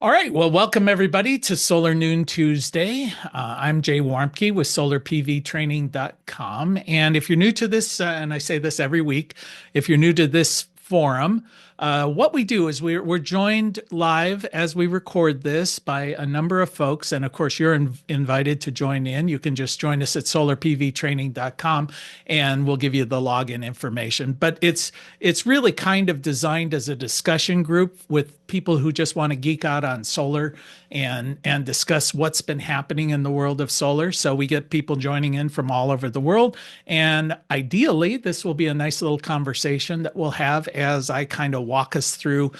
All right. Well, welcome everybody to Solar Noon Tuesday. I'm Jay Warmke with SolarPVTraining.com. And if you're new to this, and I say this every week, if you're new to this forum, what we do is we're joined live as we record this by a number of folks. And of course, you're invited to join in. You can just join us at SolarPVTraining.com and we'll give you the login information. But it's really kind of designed as a discussion group with people who just want to geek out on solar and discuss what's been happening in the world of solar. So we get people joining in from all over the world. And ideally, this will be a nice little conversation that we'll have as I kind of walk us through.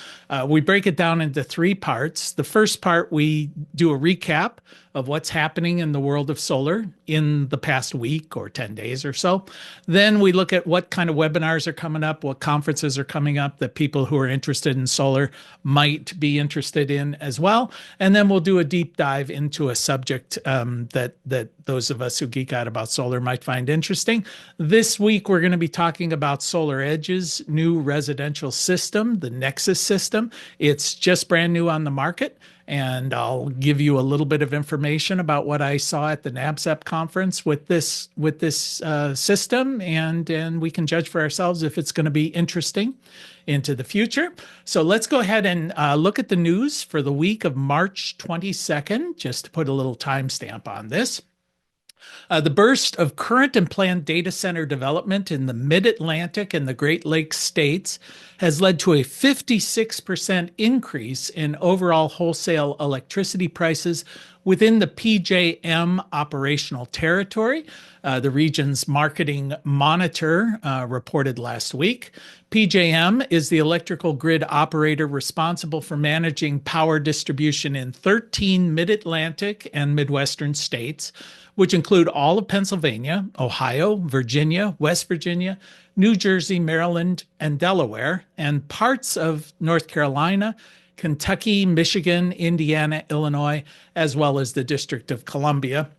We break it down into three parts. The first part, we do a recap of what's happening in the world of solar in the past week or 10 days or so. Then we look at what kind of webinars are coming up, what conferences are coming up that people who are interested in solar might be interested in as well. And then we'll do a deep dive into a subject that those of us who geek out about solar might find interesting. This week, we're going to be talking about SolarEdge's new residential system, the Nexus system. It's just brand new on the market. And I'll give you a little bit of information about what I saw at the NABCEP conference with this system, and we can judge for ourselves if it's going to be interesting into the future. So let's go ahead and look at the news for the week of March 22nd, just to put a little timestamp on this. The burst of current and planned data center development in the Mid-Atlantic and the Great Lakes states has led to a 56% increase in overall wholesale electricity prices within the PJM operational territory. The region's marketing monitor reported last week. PJM is the electrical grid operator responsible for managing power distribution in 13 Mid-Atlantic and Midwestern states, which include all of Pennsylvania, Ohio, Virginia, West Virginia, New Jersey, Maryland, and Delaware, and parts of North Carolina, Kentucky, Michigan, Indiana, Illinois, as well as the District of Columbia.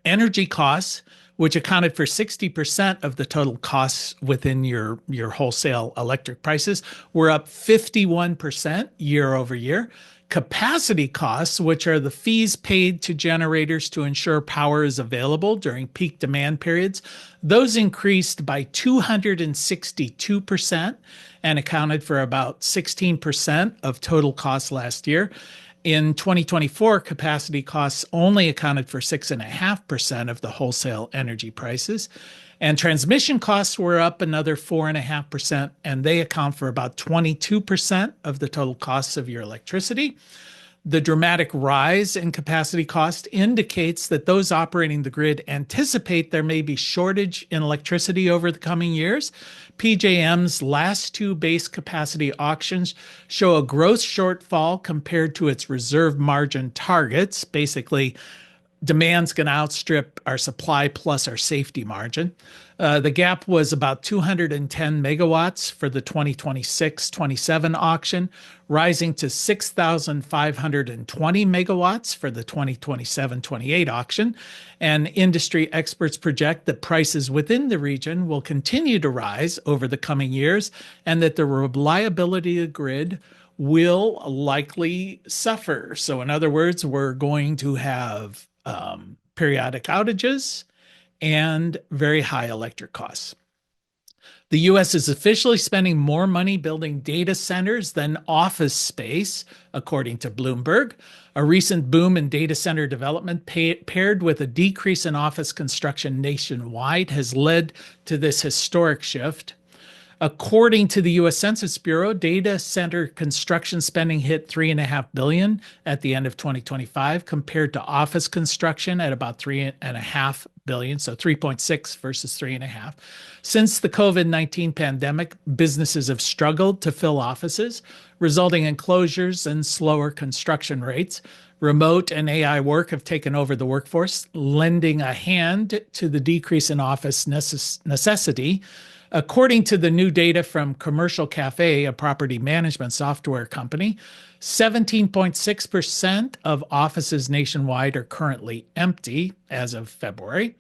Energy costs, which accounted for 60% of the total costs within your wholesale electric prices, were up 51% year over year. Capacity costs, which are the fees paid to generators to ensure power is available during peak demand periods, those increased by 262% and accounted for about 16% of total costs last year. In 2024, capacity costs only accounted for 6.5% of the wholesale energy prices. And transmission costs were up another 4.5%, and they account for about 22% of the total costs of your electricity. The dramatic rise in capacity cost indicates that those operating the grid anticipate there may be shortage in electricity over the coming years. PJM's last two base capacity auctions show a gross shortfall compared to its reserve margin targets. Basically, demand's going to outstrip our supply plus our safety margin. The gap was about 210 megawatts for the 2026-27 auction, rising to 6,520 megawatts for the 2027-28 auction. And industry experts project that prices within the region will continue to rise over the coming years and that the reliability of the grid will likely suffer. So in other words, we're going to have periodic outages and very high electric costs. The U.S. is officially spending more money building data centers than office space, according to Bloomberg. A recent boom in data center development paired with a decrease in office construction nationwide has led to this historic shift. According to the U.S. Census Bureau, data center construction spending hit $3.5 billion at the end of 2025, compared to office construction at about $3.5 billion, so 3.6 versus 3.5. Since the COVID-19 pandemic, businesses have struggled to fill offices, resulting in closures and slower construction rates. Remote and AI work have taken over the workforce, lending a hand to the decrease in office necessity. According to the new data from Commercial Cafe, a property management software company, 17.6% of offices nationwide are currently empty as of February.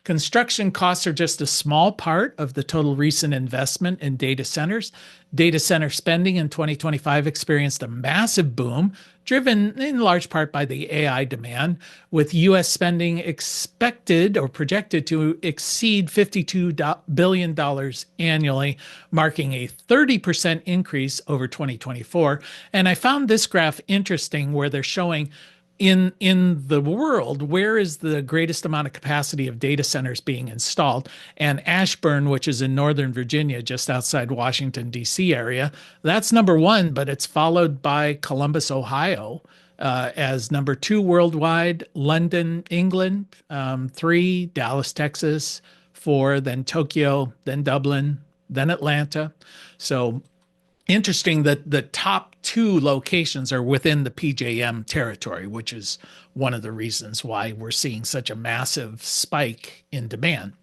Construction costs are just a small part of the total recent investment in data centers. Data center spending in 2025 experienced a massive boom, driven in large part by the AI demand, with U.S. spending expected or projected to exceed $52 billion annually, marking a 30% increase over 2024. And I found this graph interesting where they're showing in the world, where is the greatest amount of capacity of data centers being installed? And Ashburn, which is in Northern Virginia, just outside Washington, D.C. area, that's number one, but it's followed by Columbus, Ohio, as number two worldwide, London, England, three, Dallas, Texas, four, then Tokyo, then Dublin, then Atlanta. So interesting that the top two locations are within the PJM territory, which is one of the reasons why we're seeing such a massive spike in demand.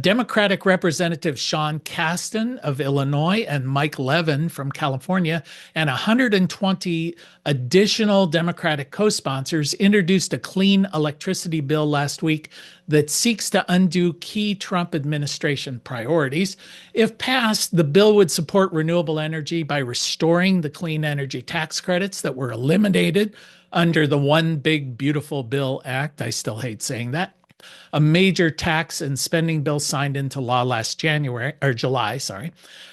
Democratic Representative Sean Casten of Illinois and Mike Levin from California and 120 additional Democratic co-sponsors introduced a clean electricity bill last week that seeks to undo key Trump administration priorities. If passed, the bill would support renewable energy by restoring the clean energy tax credits that were eliminated under the One Big Beautiful Bill Act. I still hate saying that. A major tax and spending bill signed into law last July,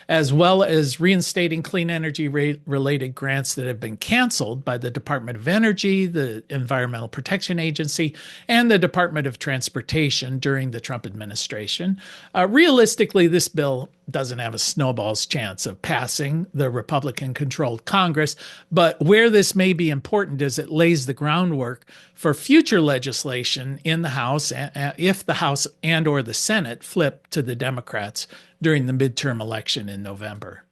as well as reinstating clean energy related grants that have been canceled by the Department of Energy, the Environmental Protection Agency, and the Department of Transportation during the Trump administration. Realistically, this bill doesn't have a snowball's chance of passing the Republican-controlled Congress, but where this may be important is it lays the groundwork for future legislation in the House if the House and or the Senate flip to the Democrats during the midterm election in November.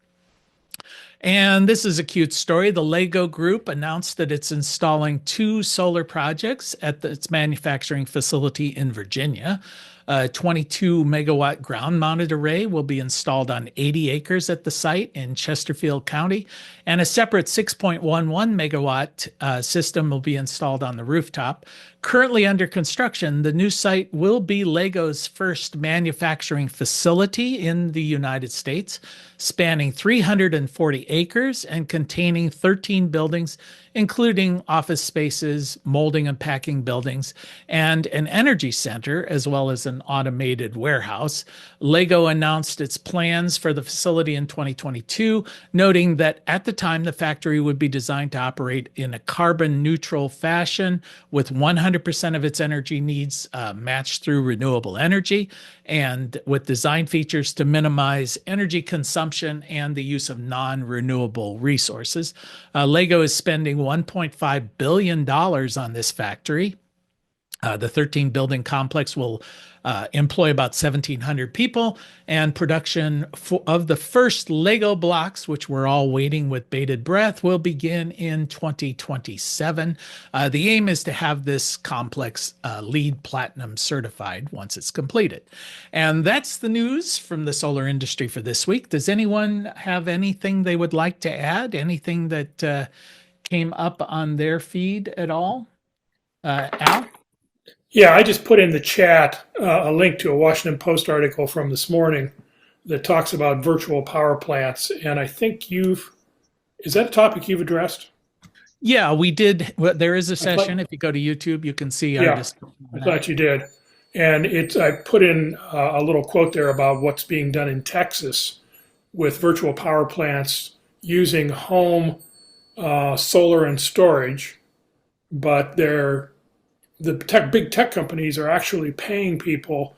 And this is a cute story. The Lego Group announced that it's installing 2 solar projects at its manufacturing facility in Virginia. A 22 megawatt ground mounted array will be installed on 80 acres at the site in Chesterfield County, and a separate 6.11 megawatt system will be installed on the rooftop. Currently under construction, the new site will be Lego's first manufacturing facility in the United States, spanning 340 acres and containing 13 buildings, including office spaces, molding and packing buildings, and an energy center, as well as an automated warehouse. Lego announced its plans for the facility in 2022, noting that at the time the factory would be designed to operate in a carbon neutral fashion with 100% of its energy needs matched through renewable energy, and with design features to minimize energy consumption and the use of non-renewable resources. Lego is spending $1.5 billion on this factory. The 13 building complex will employ about 1,700 people, and production of the first Lego blocks, which we're all waiting with bated breath, will begin in 2027. The aim is to have this complex LEED Platinum certified once it's completed. And that's the news from the solar industry for this week. Does anyone have anything they would like to add? Anything that came up on their feed at all? Al? Yeah, I just put in the chat a link to a Washington Post article from this morning that talks about virtual power plants. And I think is that a topic you've addressed? Yeah, we did. Well, there is a session. If you go to YouTube, you can see our discussion. I thought you did. And I put in a little quote there about what's being done in Texas with virtual power plants using home solar and storage, but big tech companies are actually paying people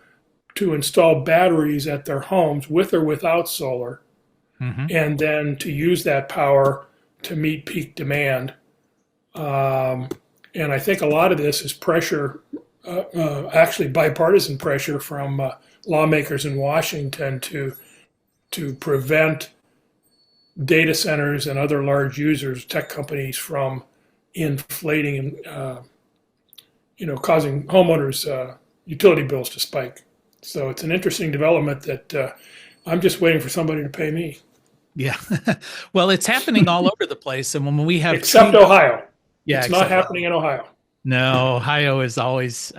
to install batteries at their homes with or without solar, and then to use that power to meet peak demand. And I think a lot of this is pressure, actually bipartisan pressure from lawmakers in Washington to prevent data centers and other large users, tech companies, from inflating and causing homeowners' utility bills to spike. So it's an interesting development that I'm just waiting for somebody to pay me. Yeah. Well, it's happening all over the place. And when we have except tree, Ohio. yeah, It's not except happening in Ohio. no, Ohio is always,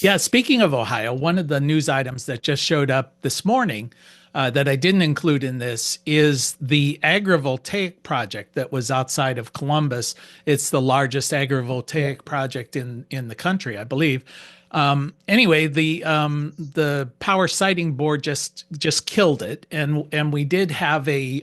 yeah. Speaking of Ohio, one of the news items that just showed up this morning that I didn't include in this is the agrivoltaic project that was outside of Columbus. It's the largest agrivoltaic project in the country, I believe. Anyway, the power siting board just killed it, and we did have a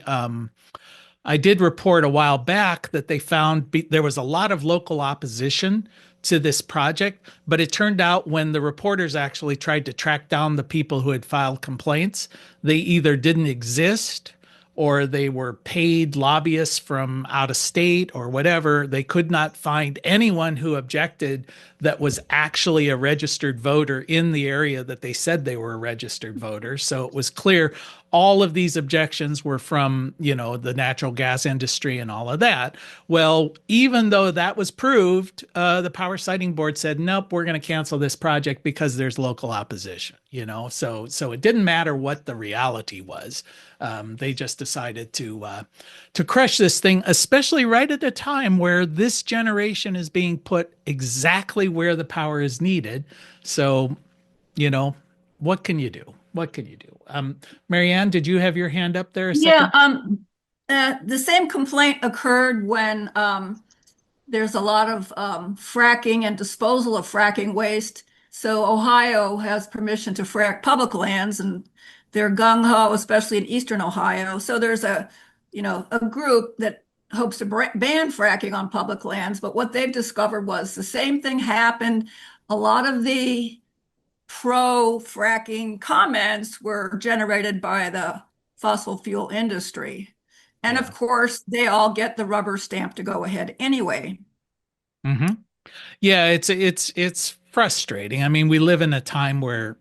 I did report a while back that they found there was a lot of local opposition to this project, but it turned out when the reporters actually tried to track down the people who had filed complaints, they either didn't exist or they were paid lobbyists from out of state or whatever. They could not find anyone who objected that was actually a registered voter in the area that they said they were a registered voter. So it was clear all of these objections were from, the natural gas industry and all of that. Well, even though that was proved, the power siting board said, nope, we're going to cancel this project because there's local opposition, so it didn't matter what the reality was. They just decided to crush this thing, especially right at a time where this generation is being put exactly where the power is needed. So, what can you do? What can you do? Marianne, did you have your hand up there a Yeah, second? the same complaint occurred when there's a lot of fracking and disposal of fracking waste. So Ohio has permission to frack public lands, and they're gung-ho, especially in eastern Ohio. So there's a group that hopes to ban fracking on public lands. But what they've discovered was the same thing happened. A lot of the pro-fracking comments were generated by the fossil fuel industry. And Yeah. of course, they all get the rubber stamp to go ahead anyway. Mm-hmm. Yeah, it's frustrating. I mean, we live in a time where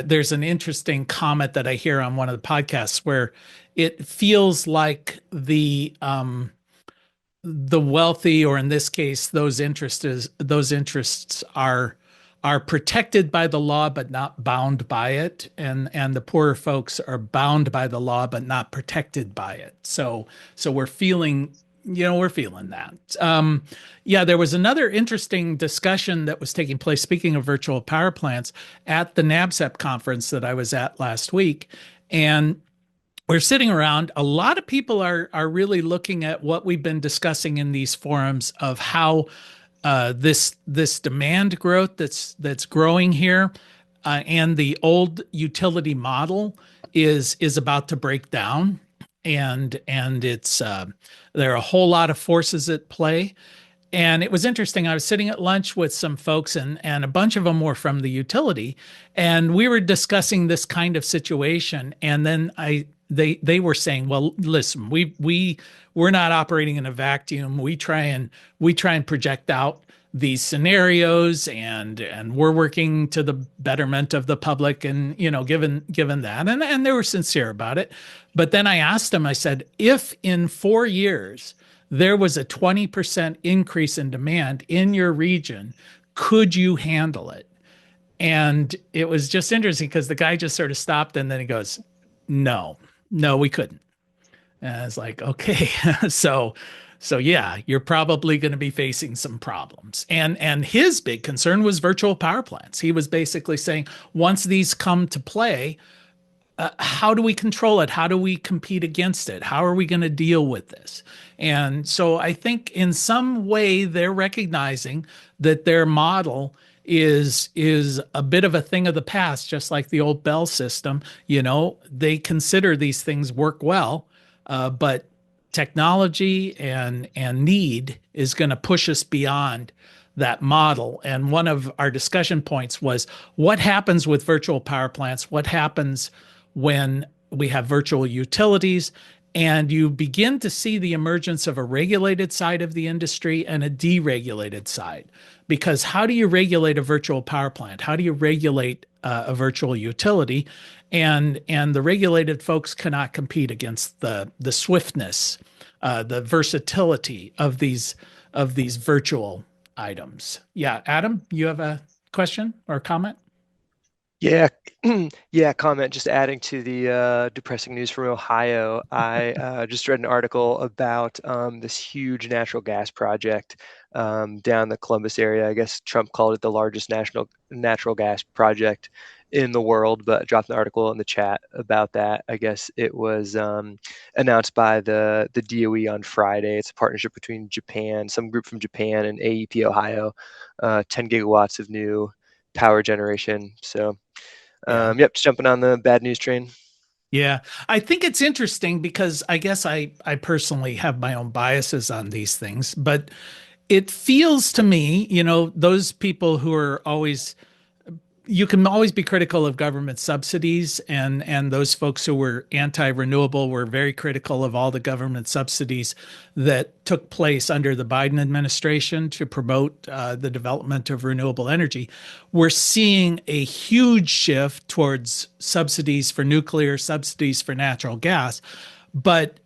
there's an interesting comment that I hear on one of the podcasts where it feels like the wealthy, or in this case, those interests are protected by the law but not bound by it, and the poorer folks are bound by the law but not protected by it. So we're feeling that. Yeah, there was another interesting discussion that was taking place, speaking of virtual power plants, at the NABCEP conference that I was at last week. And we're sitting around. A lot of people are really looking at what we've been discussing in these forums of how this demand growth that's growing here, and the old utility model is about to break down, and it's there are a whole lot of forces at play. And it was interesting. I was sitting at lunch with some folks, and a bunch of them were from the utility, and we were discussing this kind of situation. And then they were saying, well, listen, we're not operating in a vacuum. We try and project out these scenarios, and we're working to the betterment of the public, and given that, and they were sincere about it. But then I asked them, I said, if in 4 years there was a 20% increase in demand in your region, could you handle it? And it was just interesting because the guy just sort of stopped, and then he goes, no, we couldn't. And I was like, okay, so yeah, you're probably going to be facing some problems. And his big concern was virtual power plants. He was basically saying, once these come to play, how do we control it? How do we compete against it? How are we going to deal with this? And so I think in some way they're recognizing that their model is a bit of a thing of the past, just like the old Bell system. They consider these things work well, but technology and need is going to push us beyond that model. And one of our discussion points was, what happens with virtual power plants? What happens when we have virtual utilities, and you begin to see the emergence of a regulated side of the industry and a deregulated side? Because how do you regulate a virtual power plant? How do you regulate a virtual utility? And the regulated folks cannot compete against the swiftness, the versatility of these virtual items. Yeah, Adam, you have a question or a comment? Yeah, yeah, comment just adding to the depressing news from Ohio. I just read an article about this huge natural gas project down the Columbus area. I guess Trump called it the largest national natural gas project in the world, but dropped an article in the chat about that. I guess it was announced by the DOE on Friday. It's a partnership between Japan, some group from Japan, and AEP Ohio, 10 gigawatts of new power generation. So. Yeah. Yep, just jumping on the bad news train. Yeah, I think it's interesting because I guess I personally have my own biases on these things, but it feels to me, those people who are always you can always be critical of government subsidies, and those folks who were anti-renewable were very critical of all the government subsidies that took place under the Biden administration to promote the development of renewable energy. We're seeing a huge shift towards subsidies for nuclear, subsidies for natural gas. But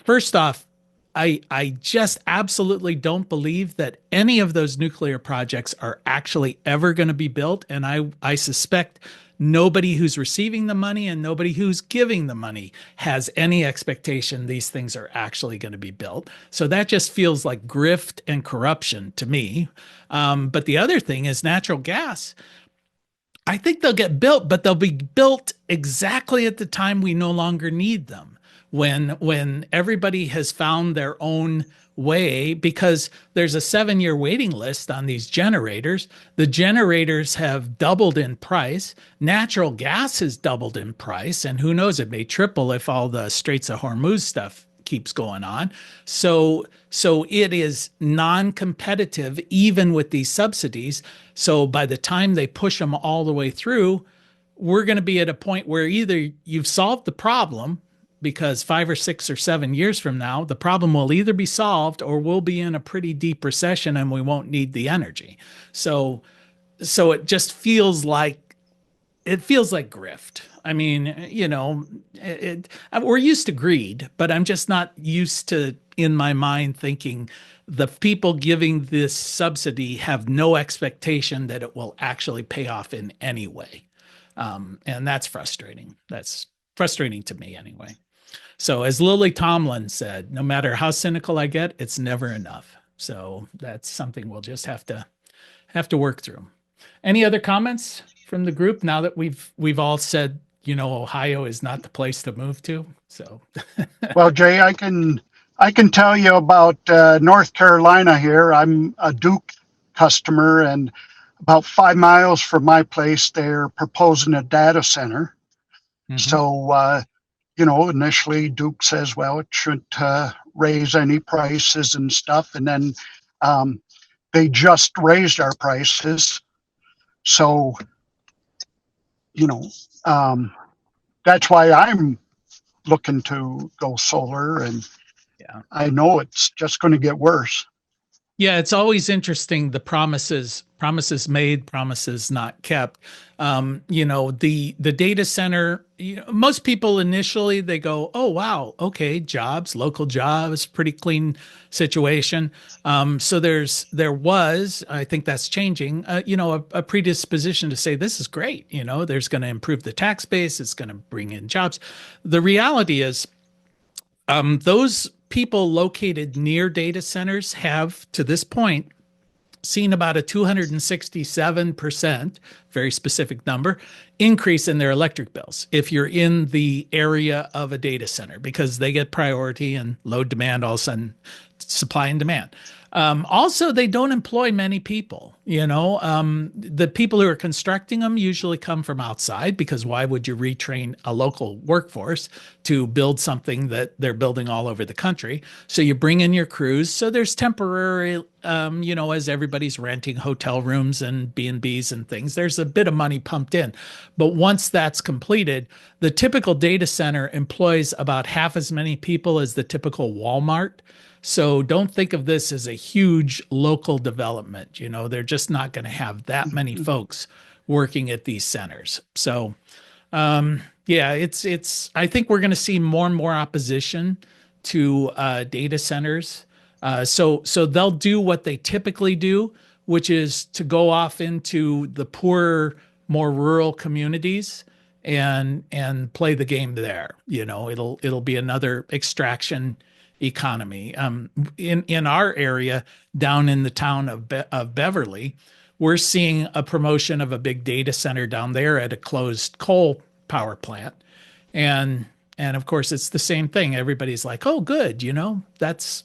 first off, I just absolutely don't believe that any of those nuclear projects are actually ever going to be built. And I suspect nobody who's receiving the money and nobody who's giving the money has any expectation these things are actually going to be built. So that just feels like grift and corruption to me. But the other thing is natural gas. I think they'll get built, but they'll be built exactly at the time we no longer need them. When everybody has found their own way, because there's a 7-year waiting list on these generators. The generators have doubled in price. Natural gas has doubled in price, and who knows, it may triple if all the Straits of Hormuz stuff keeps going on. So it is non-competitive even with these subsidies. So by the time they push them all the way through, we're going to be at a point where either you've solved the problem, because 5 or 6 or 7 years from now, the problem will either be solved or we'll be in a pretty deep recession and we won't need the energy. So it just feels like grift. I mean, we're used to greed, but I'm just not used to, in my mind, thinking the people giving this subsidy have no expectation that it will actually pay off in any way. And that's frustrating. That's frustrating to me anyway. So as Lily Tomlin said, no matter how cynical I get, it's never enough. So that's something we'll just have to work through. Any other comments from the group now that we've all said, Ohio is not the place to move to? So Well, Jay, I can tell you about North Carolina here. I'm a Duke customer, and about 5 miles from my place, they're proposing a data center. So, initially Duke says, well, it shouldn't raise any prices and stuff. And then they just raised our prices. So, that's why I'm looking to go solar. And yeah, I know it's just going to get worse. Yeah, it's always interesting, the promises made, promises not kept. The data center, most people initially they go, oh wow, okay, jobs, local jobs, pretty clean situation. So there was, I think that's changing, a predisposition to say this is great, there's going to improve the tax base, it's going to bring in jobs. The reality is, those people located near data centers have, to this point, seen about a 267%, very specific number, increase in their electric bills if you're in the area of a data center, because they get priority and load demand, all of a sudden supply and demand. Also, they don't employ many people. The people who are constructing them usually come from outside, because why would you retrain a local workforce to build something that they're building all over the country? So you bring in your crews. So there's temporary, as everybody's renting hotel rooms and B&Bs and things, there's a bit of money pumped in. But once that's completed, the typical data center employs about half as many people as the typical Walmart. So don't think of this as a huge local development. They're just not going to have that many folks working at these centers. So, it's. I think we're going to see more and more opposition to data centers. So they'll do what they typically do, which is to go off into the poorer, more rural communities and play the game there. It'll be another extraction economy. In our area, down in the town of Beverly, we're seeing a promotion of a big data center down there at a closed coal power plant, and of course it's the same thing. Everybody's like, "Oh, good, that's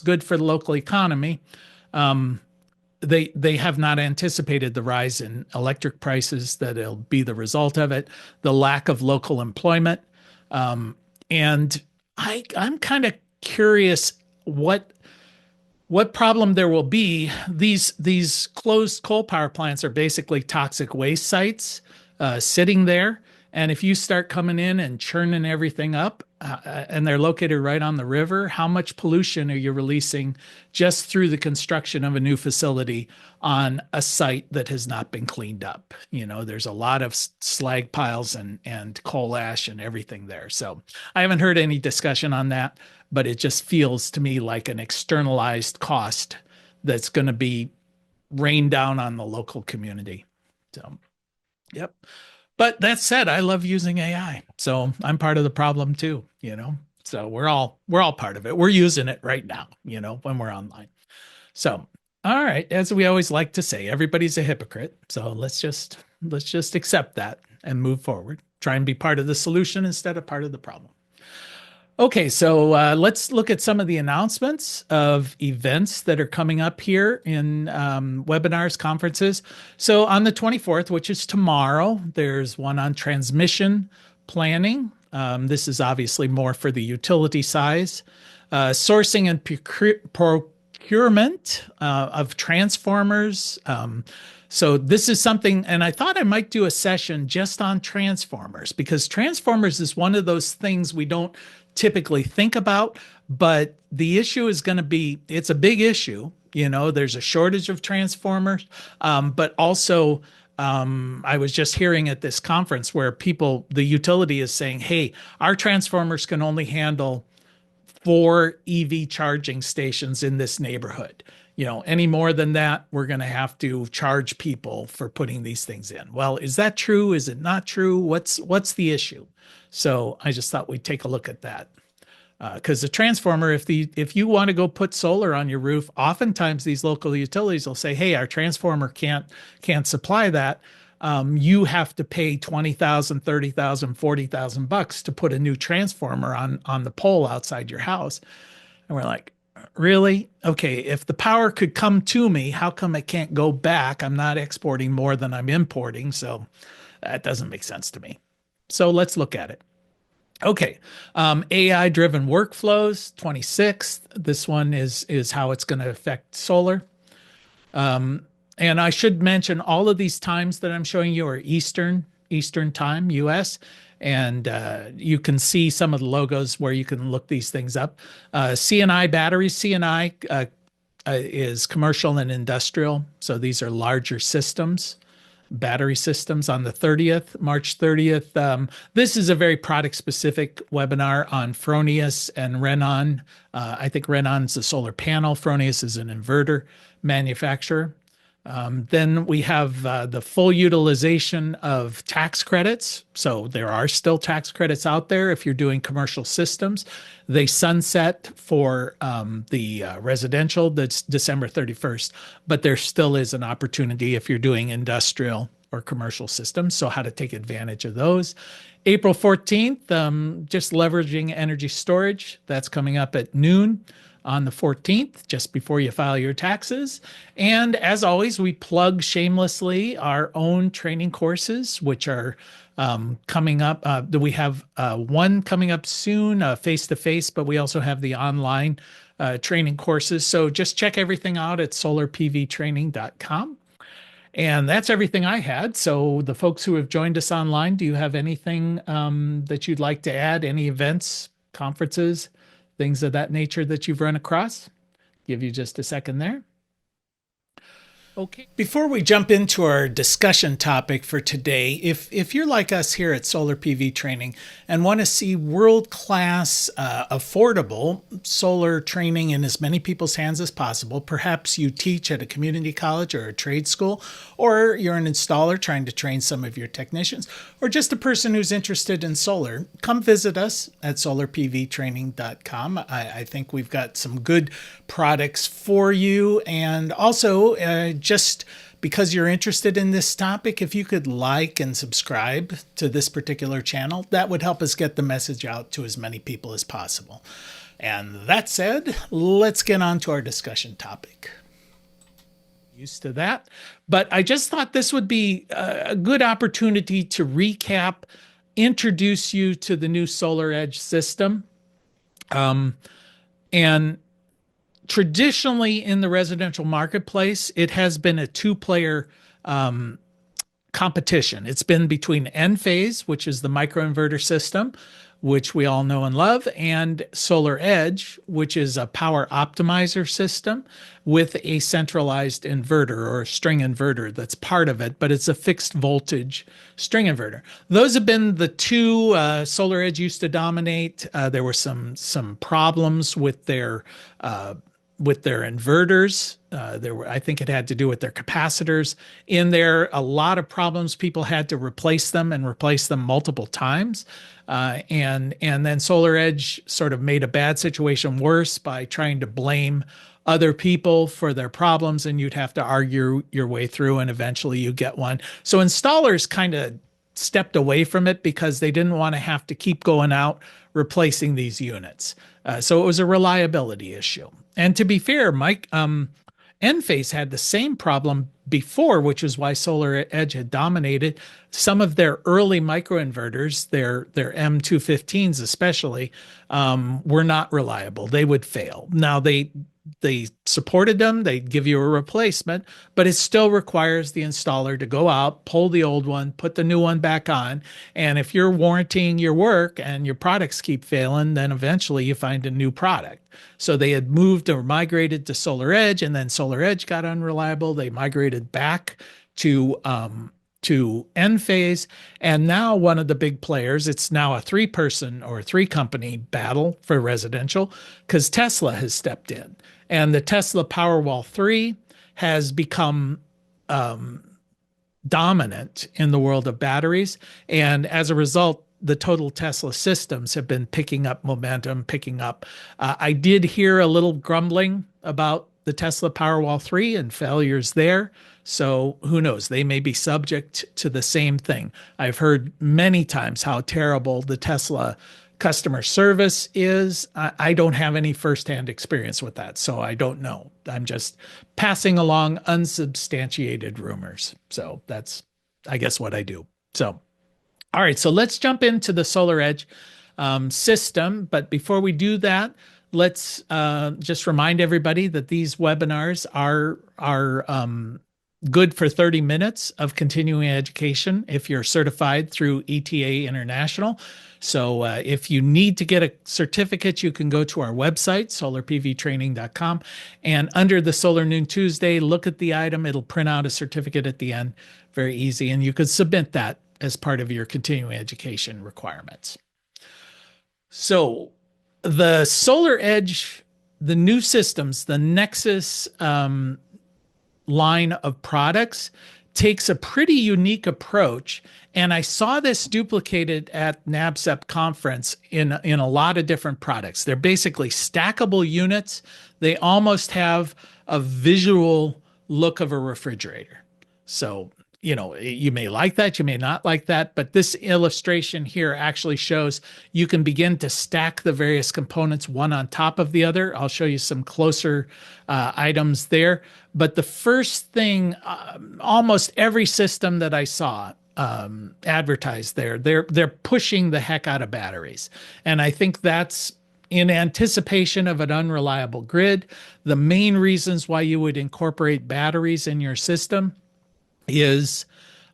good for the local economy." They have not anticipated the rise in electric prices that'll be the result of it, the lack of local employment, and I'm kind of curious what problem there will be. These closed coal power plants are basically toxic waste sites sitting there. And if you start coming in and churning everything up, and they're located right on the river, how much pollution are you releasing just through the construction of a new facility on a site that has not been cleaned up? There's a lot of slag piles and coal ash and everything there. So I haven't heard any discussion on that, but it just feels to me like an externalized cost that's going to be rained down on the local community. So, yep. But that said, I love using AI. So I'm part of the problem too, So we're all part of it. We're using it right now, when we're online. So, all right, as we always like to say, everybody's a hypocrite. So let's just accept that and move forward. Try and be part of the solution instead of part of the problem. Okay, so let's look at some of the announcements of events that are coming up here in webinars, conferences. So on the 24th, which is tomorrow, there's one on transmission planning. This is obviously more for the utility size. Sourcing and procurement of transformers. So this is something, and I thought I might do a session just on transformers, because transformers is one of those things we don't typically think about, but the issue is going to be, it's a big issue. There's a shortage of transformers, but also I was just hearing at this conference where the utility is saying, hey, our transformers can only handle 4 EV charging stations in this neighborhood. Any more than that, we're going to have to charge people for putting these things in. Well, is that true? Is it not true? What's the issue? So I just thought we'd take a look at that. Because the transformer, if you want to go put solar on your roof, oftentimes these local utilities will say, hey, our transformer can't supply that. You have to pay $20,000, $30,000, $40,000 to put a new transformer on the pole outside your house. And we're like, really? Okay, if the power could come to me, how come it can't go back? I'm not exporting more than I'm importing, so that doesn't make sense to me. So let's look at it. Okay, AI-driven workflows, 26th. This one is how it's going to affect solar. And I should mention all of these times that I'm showing you are Eastern time, US. And you can see some of the logos where you can look these things up. CNI batteries, CNI is commercial and industrial. So these are larger systems. Battery systems on the 30th, March 30th. This is a very product-specific webinar on Fronius and Renon. I think Renon is a solar panel. Fronius is an inverter manufacturer. Then we have the full utilization of tax credits. So there are still tax credits out there if you're doing commercial systems. They sunset for the residential, that's December 31st, but there still is an opportunity if you're doing industrial or commercial systems. So how to take advantage of those. April 14th, just leveraging energy storage. That's coming up at noon on the 14th, just before you file your taxes. And as always, we plug shamelessly our own training courses, which are coming up. We have one coming up soon, face-to-face, but we also have the online training courses. So just check everything out at solarpvtraining.com. And that's everything I had. So the folks who have joined us online, do you have anything that you'd like to add? Any events, conferences, things of that nature that you've run across? Give you just a second there. Okay. Before we jump into our discussion topic for today, if you're like us here at Solar PV Training and want to see world-class, affordable solar training in as many people's hands as possible, perhaps you teach at a community college or a trade school, or you're an installer trying to train some of your technicians, or just a person who's interested in solar, come visit us at solarpvtraining.com. I think we've got some good products for you. And also, just because you're interested in this topic, if you could like and subscribe to this particular channel, that would help us get the message out to as many people as possible. And that said, let's get on to our discussion topic. Used to that, but I just thought this would be a good opportunity to recap, introduce you to the new SolarEdge system. And traditionally in the residential marketplace, it has been a two-player competition. It's been between Enphase, which is the microinverter system, which we all know and love, and SolarEdge, which is a power optimizer system with a centralized inverter or string inverter that's part of it, but it's a fixed voltage string inverter. Those have been the two SolarEdge used to dominate. There were some problems with their inverters. I think it had to do with their capacitors in there. A lot of problems. People had to replace them and replace them multiple times. And then SolarEdge sort of made a bad situation worse by trying to blame other people for their problems, and you'd have to argue your way through, and eventually you get one. So installers kind of stepped away from it because they didn't want to have to keep going out replacing these units. So it was a reliability issue. And to be fair, Enphase had the same problem before, which is why SolarEdge had dominated. Some of their early microinverters, their M215s especially, were not reliable. They would fail. Now they supported them, they'd give you a replacement, but it still requires the installer to go out, pull the old one, put the new one back on. And if you're warranting your work and your products keep failing, then eventually you find a new product. So they had moved or migrated to SolarEdge, and then SolarEdge got unreliable. They migrated back to Enphase, and now one of the big players, it's now a three-person or three-company battle for residential because Tesla has stepped in. And the Tesla Powerwall 3 has become dominant in the world of batteries. And as a result, the total Tesla systems have been picking up momentum, picking up. I did hear a little grumbling about the Tesla Powerwall 3 and failures there. So who knows? They may be subject to the same thing. I've heard many times how terrible the Tesla customer service is. I don't have any firsthand experience with that, so I don't know. I'm just passing along unsubstantiated rumors. So that's, I guess, what I do. So, all right, so let's jump into the SolarEdge system. But before we do that, let's just remind everybody that these webinars are good for 30 minutes of continuing education if you're certified through ETA International. So if you need to get a certificate, you can go to our website, solarpvtraining.com, and under the Solar Noon Tuesday, look at the item. It'll print out a certificate at the end. Very easy. And you could submit that as part of your continuing education requirements. So the SolarEdge, the new systems, the Nexus line of products takes a pretty unique approach. And I saw this duplicated at NABCEP conference in a lot of different products. They're basically stackable units. They almost have a visual look of a refrigerator. So, you know, you may like that, you may not like that, but this illustration here actually shows you can begin to stack the various components one on top of the other. I'll show you some closer items there. But the first thing, almost every system that I saw advertised there, they're pushing the heck out of batteries. And I think that's in anticipation of an unreliable grid. The main reasons why you would incorporate batteries in your system is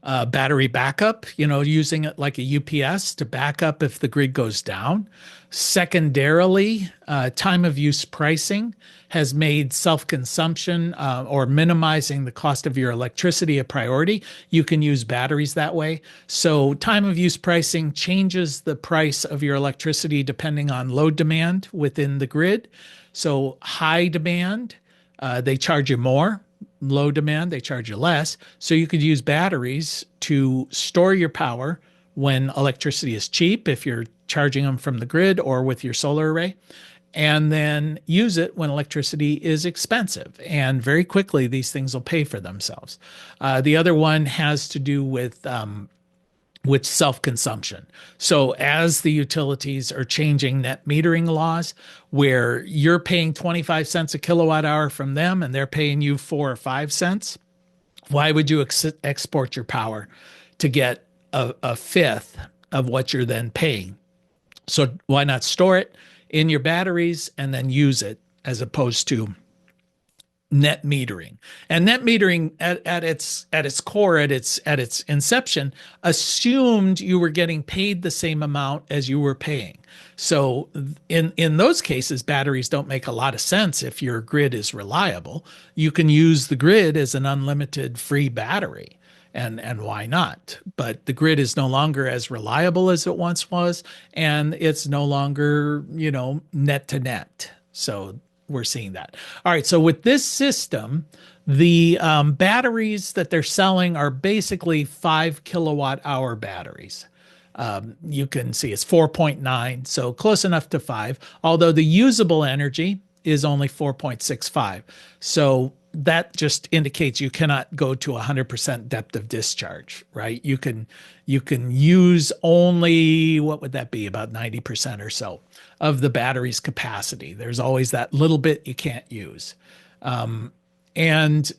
battery backup, using it like a UPS to back up if the grid goes down. Secondarily, time of use pricing has made self-consumption or minimizing the cost of your electricity a priority. You can use batteries that way. So time of use pricing changes the price of your electricity depending on load demand within the grid. So high demand, they charge you more. Low demand, they charge you less. So you could use batteries to store your power when electricity is cheap, if you're charging them from the grid or with your solar array, and then use it when electricity is expensive. And very quickly, these things will pay for themselves. The other one has to do with self-consumption. So as the utilities are changing net metering laws, where you're paying 25 cents a kilowatt hour from them and they're paying you 4 or 5 cents, why would you export your power to get a fifth of what you're then paying? So why not store it in your batteries and then use it, as opposed to net metering? And net metering at its core, at its inception, assumed you were getting paid the same amount as you were paying. So in those cases, batteries don't make a lot of sense if your grid is reliable. You can use the grid as an unlimited free battery. And why not? But the grid is no longer as reliable as it once was, and it's no longer, net to net. So we're seeing that. All right. So with this system, the batteries that they're selling are basically 5 kilowatt hour batteries. You can see it's 4.9, so close enough to 5, although the usable energy is only 4.65. So that just indicates you cannot go to 100% depth of discharge, right? You can use only, what would that be, about 90% or so of the battery's capacity. There's always that little bit you can't use. And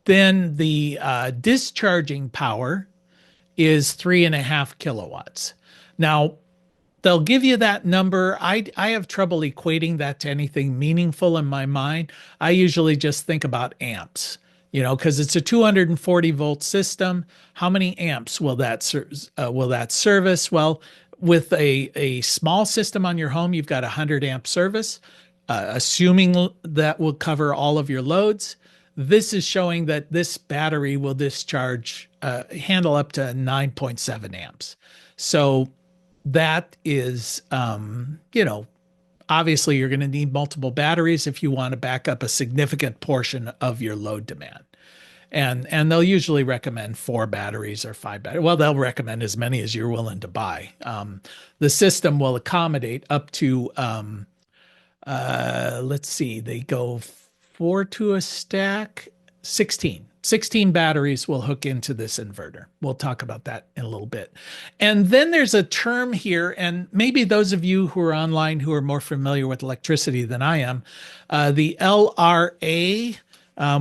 then the discharging power is 3.5 kilowatts. Now, they'll give you that number. I have trouble equating that to anything meaningful in my mind. I usually just think about amps, because it's a 240 volt system. How many amps will that service? Well, with a small system on your home, you've got 100 amp service, assuming that will cover all of your loads. This is showing that this battery will handle up to 9.7 amps. So that is, obviously you're going to need multiple batteries if you want to back up a significant portion of your load demand. And they'll usually recommend 4 batteries or 5 batteries. Well, they'll recommend as many as you're willing to buy. The system will accommodate up to, let's see, they go 4 to a stack, 16. 16 batteries will hook into this inverter. We'll talk about that in a little bit. And then there's a term here, and maybe those of you who are online who are more familiar with electricity than I am, the LRA,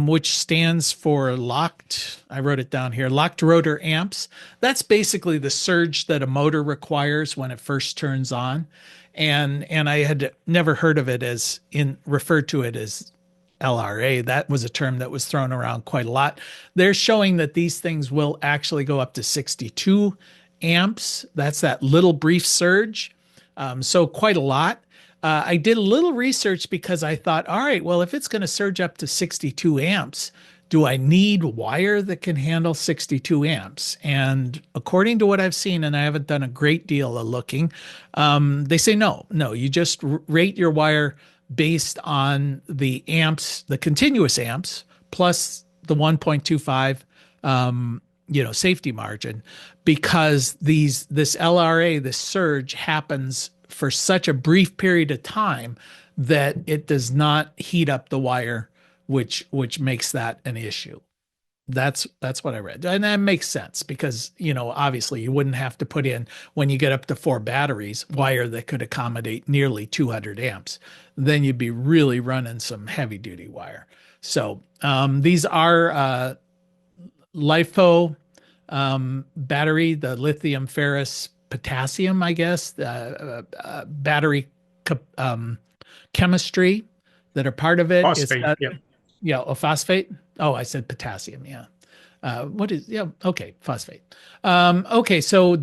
which stands for I wrote it down here, locked rotor amps. That's basically the surge that a motor requires when it first turns on. And I had never heard of it referred to it as LRA. That was a term that was thrown around quite a lot. They're showing that these things will actually go up to 62 amps. That's that little brief surge. So quite a lot. I did a little research because I thought, all right, well, if it's going to surge up to 62 amps, do I need wire that can handle 62 amps? And according to what I've seen, and I haven't done a great deal of looking, they say no, you just rate your wire based on the amps, the continuous amps, plus the 1.25, safety margin, because this LRA, this surge happens for such a brief period of time that it does not heat up the wire, which makes that an issue. That's what I read. And that makes sense because, obviously you wouldn't have to put in, when you get up to 4 batteries, wire that could accommodate nearly 200 amps. Then you'd be really running some heavy duty wire. So these are LiFo battery, the lithium ferrous potassium, I guess, battery chemistry that are part of it. Phosphate, phosphate. Oh, I said potassium. Yeah. What is, yeah, okay, phosphate. Okay, so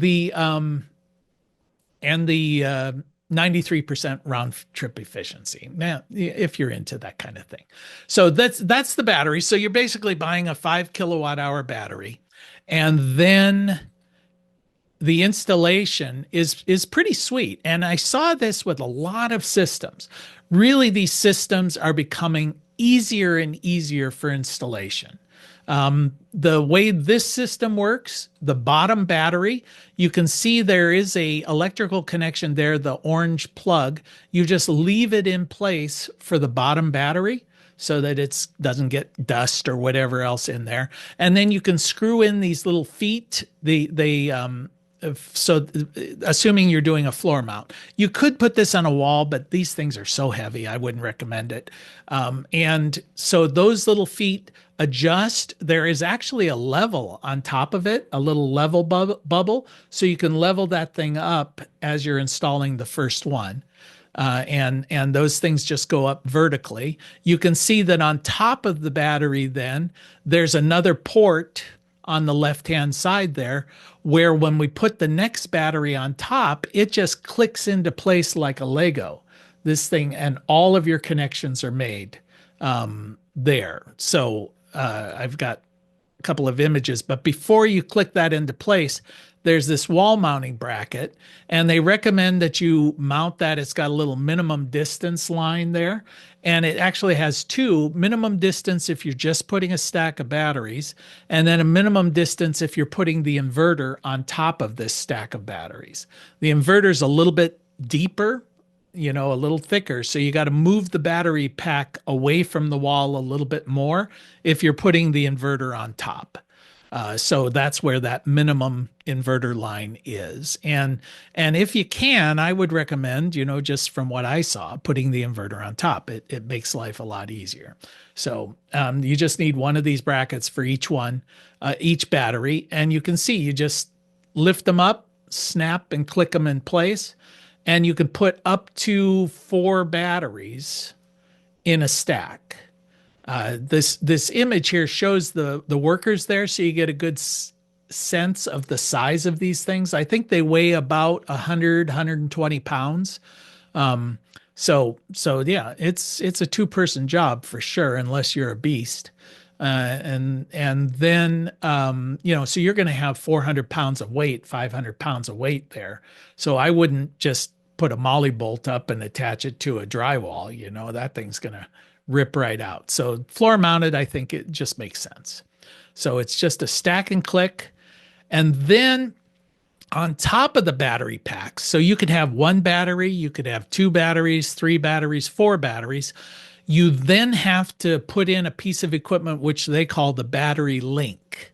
and the 93% round trip efficiency. Now, if you're into that kind of thing. So that's the battery. So you're basically buying a 5 kilowatt hour battery, and then the installation is pretty sweet. And I saw this with a lot of systems. Really, these systems are becoming easier and easier for installation. The way this system works, the bottom battery, you can see there is a electrical connection there, the orange plug. You just leave it in place for the bottom battery so that it doesn't get dust or whatever else in there. And then you can screw in these little feet. So assuming you're doing a floor mount, you could put this on a wall, but these things are so heavy, I wouldn't recommend it. And so those little feet adjust. There is actually a level on top of it, a little level bubble. So you can level that thing up as you're installing the first one. And those things just go up vertically. You can see that on top of the battery, then there's another port on the left-hand side there, where when we put the next battery on top, it just clicks into place like a Lego. This thing, and all of your connections are made there. So I've got a couple of images, but before you click that into place, there's this wall mounting bracket, and they recommend that you mount that. It's got a little minimum distance line there, and it actually has two: minimum distance if you're just putting a stack of batteries, and then a minimum distance if you're putting the inverter on top of this stack of batteries. The inverter's a little bit deeper, a little thicker, so you got to move the battery pack away from the wall a little bit more if you're putting the inverter on top. So that's where that minimum inverter line is. And if you can, I would recommend, just from what I saw, putting the inverter on top. It makes life a lot easier. So you just need one of these brackets for each one, each battery. And you can see, you just lift them up, snap and click them in place. And you can put up to 4 batteries in a stack. This image here shows the workers there, so you get a good sense of the size of these things. I think they weigh about 120 pounds. So yeah, it's a 2-person job for sure, unless you're a beast. And then so you're going to have 400 pounds of weight, 500 pounds of weight there. So I wouldn't just put a molly bolt up and attach it to a drywall. That thing's going to rip right out. So floor mounted, I think it just makes sense. So it's just a stack and click. And then on top of the battery packs, so you could have 1 battery, you could have 2 batteries, 3 batteries, 4 batteries. You then have to put in a piece of equipment which they call the battery link.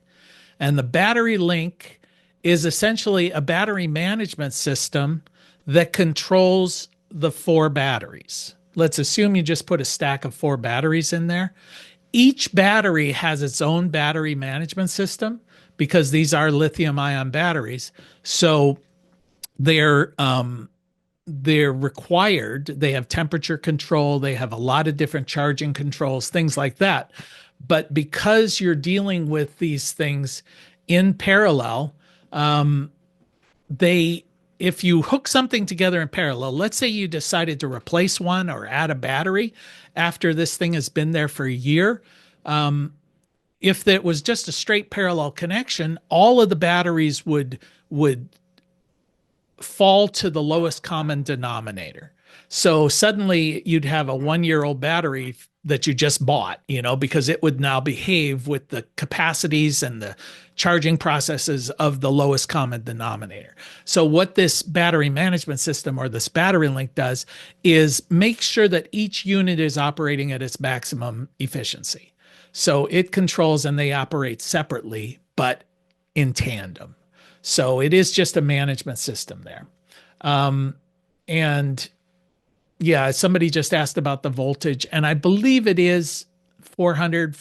And the battery link is essentially a battery management system that controls the 4 batteries. Let's assume you just put a stack of 4 batteries in there. Each battery has its own battery management system because these are lithium-ion batteries. So they're required. They have temperature control. They have a lot of different charging controls, things like that. But because you're dealing with these things in parallel, if you hook something together in parallel, let's say you decided to replace one or add a battery after this thing has been there for a year, if it was just a straight parallel connection, all of the batteries would fall to the lowest common denominator. So suddenly you'd have a 1-year-old battery that you just bought, because it would now behave with the capacities and the charging processes of the lowest common denominator. So what this battery management system or this battery link does is make sure that each unit is operating at its maximum efficiency. So it controls, and they operate separately, but in tandem. So it is just a management system there. And yeah, somebody just asked about the voltage, and I believe it is 400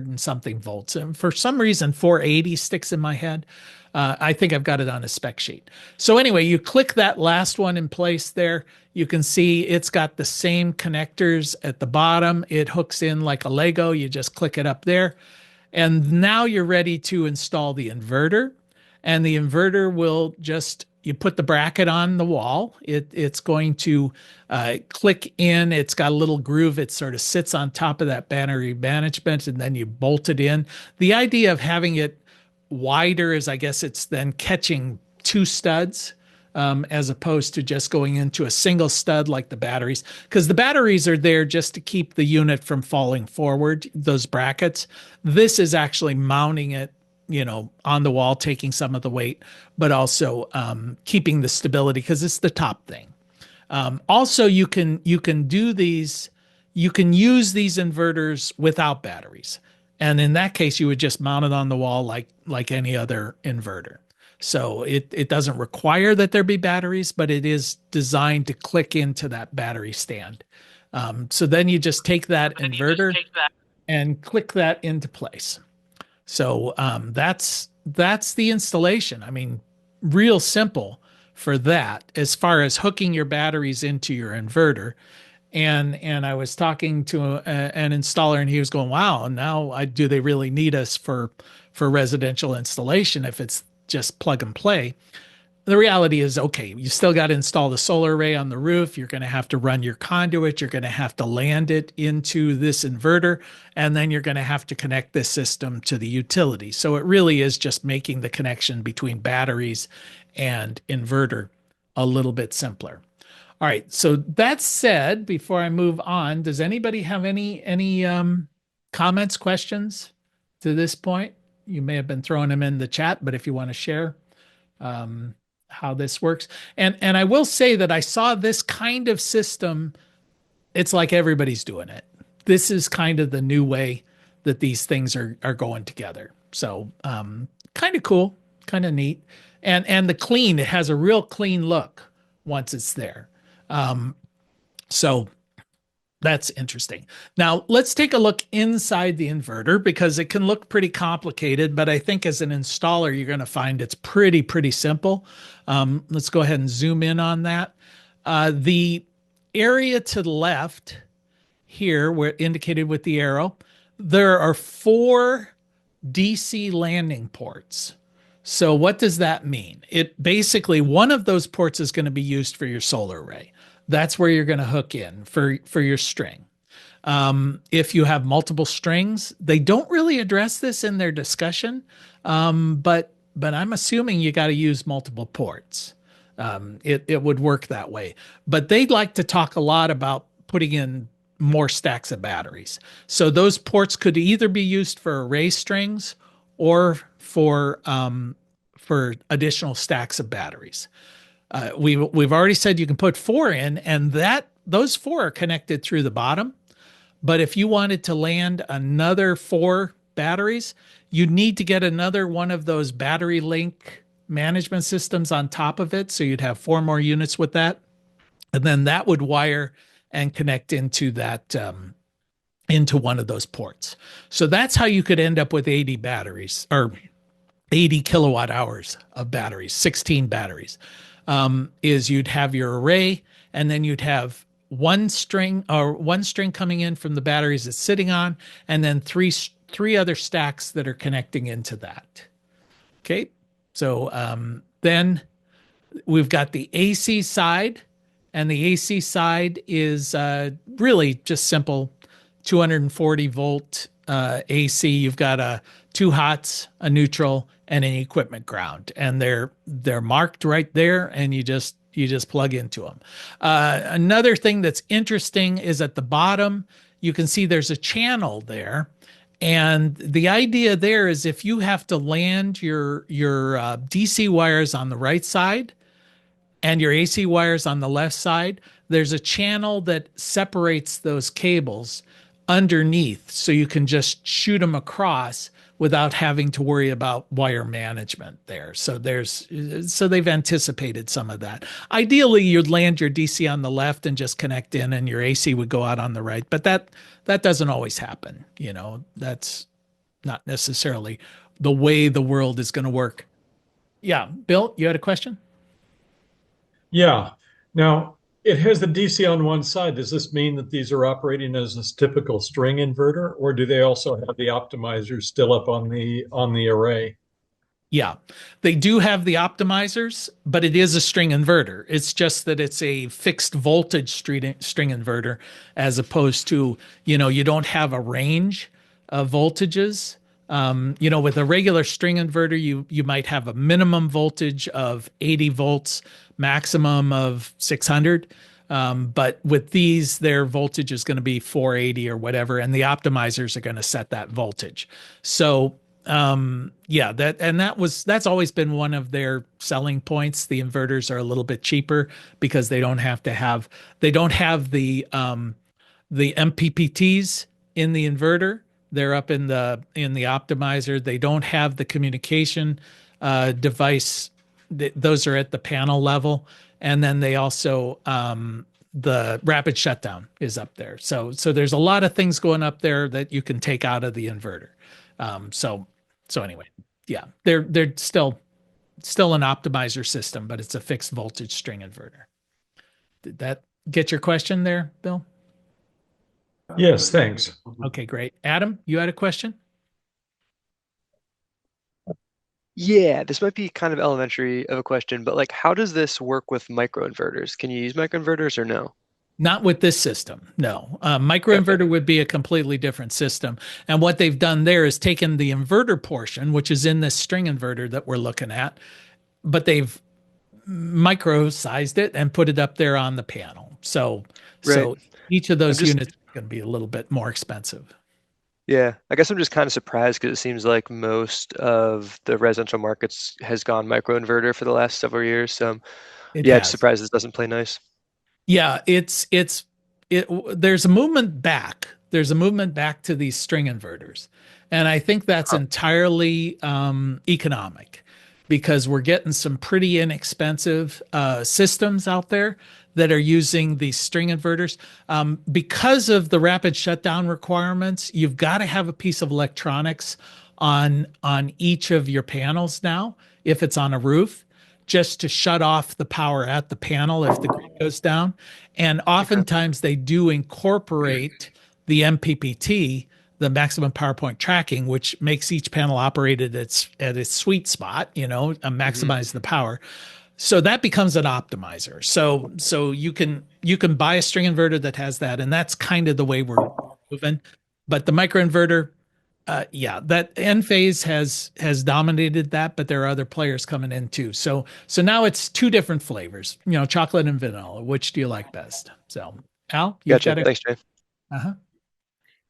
and something volts. And for some reason, 480 sticks in my head. I think I've got it on a spec sheet. So anyway, you click that last one in place there. You can see it's got the same connectors at the bottom. It hooks in like a Lego. You just click it up there. And now you're ready to install the inverter. And the inverter will just, you put the bracket on the wall. It's going to click in. It's got a little groove. It sort of sits on top of that battery management, and then you bolt it in. The idea of having it wider is, I guess, it's then catching two studs, as opposed to just going into a single stud like the batteries, because the batteries are there just to keep the unit from falling forward, those brackets. This is actually mounting it, on the wall, taking some of the weight, but also keeping the stability, because it's the top thing. Also, you can do these, you can use these inverters without batteries. And in that case, you would just mount it on the wall like any other inverter. So it doesn't require that there be batteries, but it is designed to click into that battery stand. So then you just take that inverter and click that into place. So that's the installation. I mean, real simple for that as far as hooking your batteries into your inverter. And I was talking to an installer, and he was going, "Wow, now do they really need us for residential installation if it's just plug and play?" The reality is, okay, you still got to install the solar array on the roof. You're going to have to run your conduit. You're going to have to land it into this inverter, and then you're going to have to connect this system to the utility. So it really is just making the connection between batteries and inverter a little bit simpler. All right. So that said, before I move on, does anybody have any comments, questions to this point? You may have been throwing them in the chat, but if you want to share how this works. And I will say that I saw this kind of system. It's like everybody's doing it. This is kind of the new way that these things are going together. So kind of cool, kind of neat. And the clean, it has a real clean look once it's there. So that's interesting. Now let's take a look inside the inverter, because it can look pretty complicated, but I think as an installer, you're going to find it's pretty simple. Let's go ahead and zoom in on that. The area to the left here, where indicated with the arrow, there are 4 DC landing ports. So what does that mean? It basically, one of those ports is going to be used for your solar array. That's where you're going to hook in for your string. If you have multiple strings, they don't really address this in their discussion, but I'm assuming you got to use multiple ports. It would work that way. But they'd like to talk a lot about putting in more stacks of batteries. So those ports could either be used for array strings or for additional stacks of batteries. We've already said you can put 4 in, and those 4 are connected through the bottom. But if you wanted to land another 4 batteries, you need to get another one of those battery link management systems on top of it. So you'd have 4 more units with that. And then that would wire and connect into that, into one of those ports. So that's how you could end up with 80 batteries, or 80 kilowatt hours of batteries, 16 batteries. Is you'd have your array, and then you'd have one string coming in from the batteries it's sitting on, and then three other stacks that are connecting into that. Okay, so then we've got the AC side, and the AC side is really just simple 240 volt AC. You've got 2 hots, a neutral, and an equipment ground, and they're marked right there, and you just plug into them. Another thing that's interesting is at the bottom, you can see there's a channel there. And the idea there is if you have to land your DC wires on the right side and your AC wires on the left side, there's a channel that separates those cables underneath, so you can just shoot them across without having to worry about wire management there. So they've anticipated some of that. Ideally, you'd land your DC on the left and just connect in, and your AC would go out on the right. But that doesn't always happen. That's not necessarily the way the world is going to work. Yeah, Bill, you had a question? Yeah. Now, it has the DC on one side. Does this mean that these are operating as a typical string inverter, or do they also have the optimizers still up on the array? Yeah, they do have the optimizers, but it is a string inverter. It's just that it's a fixed voltage string inverter as opposed to, you don't have a range of voltages. With a regular string inverter, you might have a minimum voltage of 80 volts, maximum of 600. But with these, their voltage is going to be 480 or whatever, and the optimizers are going to set that voltage. So that's always been one of their selling points. The inverters are a little bit cheaper because they don't have the MPPTs in the inverter. They're up in the optimizer. They don't have the communication device. Those are at the panel level, and then they also the rapid shutdown is up there. So there's a lot of things going up there that you can take out of the inverter. So anyway, yeah, they're still an optimizer system, but it's a fixed voltage string inverter. Did that get your question there, Bill? Yes, thanks. Okay, great. Adam, you had a question? Yeah, this might be kind of elementary of a question, but like, how does this work with microinverters? Can you use microinverters or no? Not with this system, no. Microinverter would be a completely different system. And what they've done there is taken the inverter portion, which is in this string inverter that we're looking at, but they've micro-sized it and put it up there on the panel. So each of those units is going to be a little bit more expensive. Yeah, I guess I'm just kind of surprised because it seems like most of the residential markets has gone microinverter for the last several years. So just surprised this doesn't play nice. Yeah, there's a movement back. There's a movement back to these string inverters. And I think that's entirely economic because we're getting some pretty inexpensive systems out there that are using these string inverters. Because of the rapid shutdown requirements, you've got to have a piece of electronics on each of your panels now, if it's on a roof, just to shut off the power at the panel if the grid goes down. And oftentimes they do incorporate the MPPT, the maximum power point tracking, which makes each panel operate at its sweet spot, maximize the power. So that becomes an optimizer. So you can buy a string inverter that has that, and that's kind of the way we're moving. But the microinverter, that Enphase has dominated that, but there are other players coming in too. So now it's two different flavors, chocolate and vanilla. Which do you like best? So Al, Gotcha. Thanks, Jay. Uh-huh.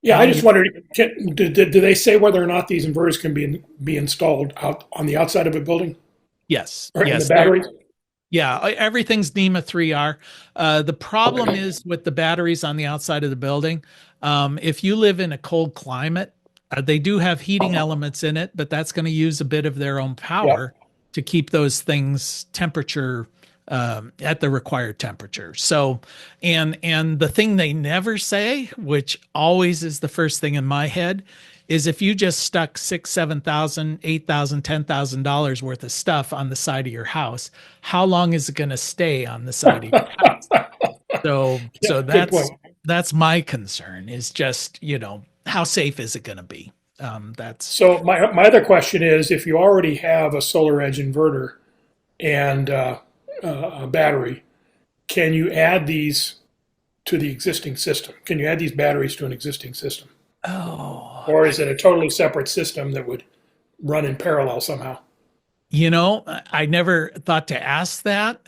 Yeah, I just wondered, do they say whether or not these inverters can be installed out on the outside of a building? Yes. Or yes. in the batteries? Yeah, everything's NEMA 3R. The problem is with the batteries on the outside of the building. If you live in a cold climate, they do have heating elements in it, but that's going to use a bit of their own power to keep those things temperature at the required temperature. So, and the thing they never say, which always is the first thing in my head, is if you just stuck $6,000, $7,000, $8,000, $10,000 worth of stuff on the side of your house, how long is it going to stay on the side of your house? So that's my concern, is just, how safe is it going to be? So my other question is, if you already have a SolarEdge inverter and a battery, can you add these to the existing system? Can you add these batteries to an existing system? Oh. Or is it a totally separate system that would run in parallel somehow? I never thought to ask that.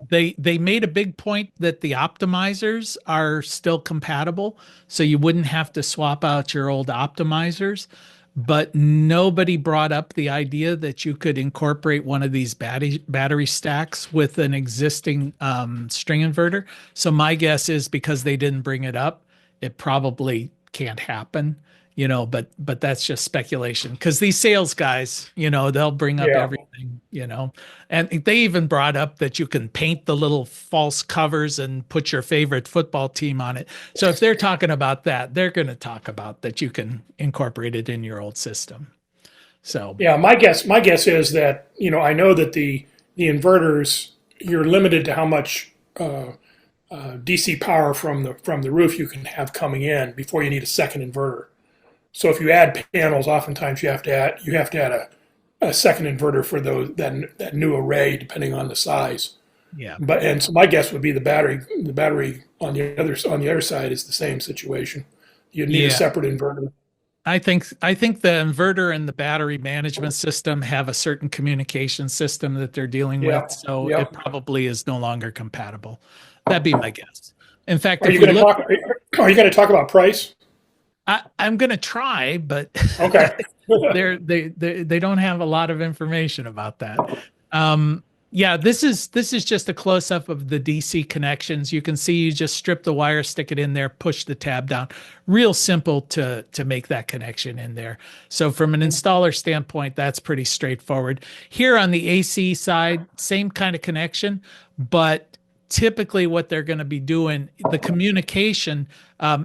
They made a big point that the optimizers are still compatible, so you wouldn't have to swap out your old optimizers. But nobody brought up the idea that you could incorporate one of these battery stacks with an existing string inverter. So my guess is because they didn't bring it up, it probably can't happen. But that's just speculation, because these sales guys, they'll bring up everything, and they even brought up that you can paint the little false covers and put your favorite football team on it. So if they're talking about that, they're going to talk about that you can incorporate it in your old system. So yeah, my guess is that, I know that the inverters, you're limited to how much DC power from the roof you can have coming in before you need a second inverter. So if you add panels, oftentimes you have to add a second inverter for that new array, depending on the size. Yeah. And so my guess would be the battery on the other side is the same situation. You'd need a Yeah. separate inverter. I think the inverter and the battery management system have a certain communication system that they're dealing Yeah. with, so Yeah. it probably is no longer compatible. That'd be my guess. In fact, Are if you we going to look, talk? Are you going to talk about price? I'm going to try, but Okay. they don't have a lot of information about that. Yeah, this is just a close up of the DC connections. You can see you just strip the wire, stick it in there, push the tab down. Real simple to make that connection in there. So from an installer standpoint, that's pretty straightforward. Here on the AC side, same kind of connection, but typically what they're going to be doing, the communication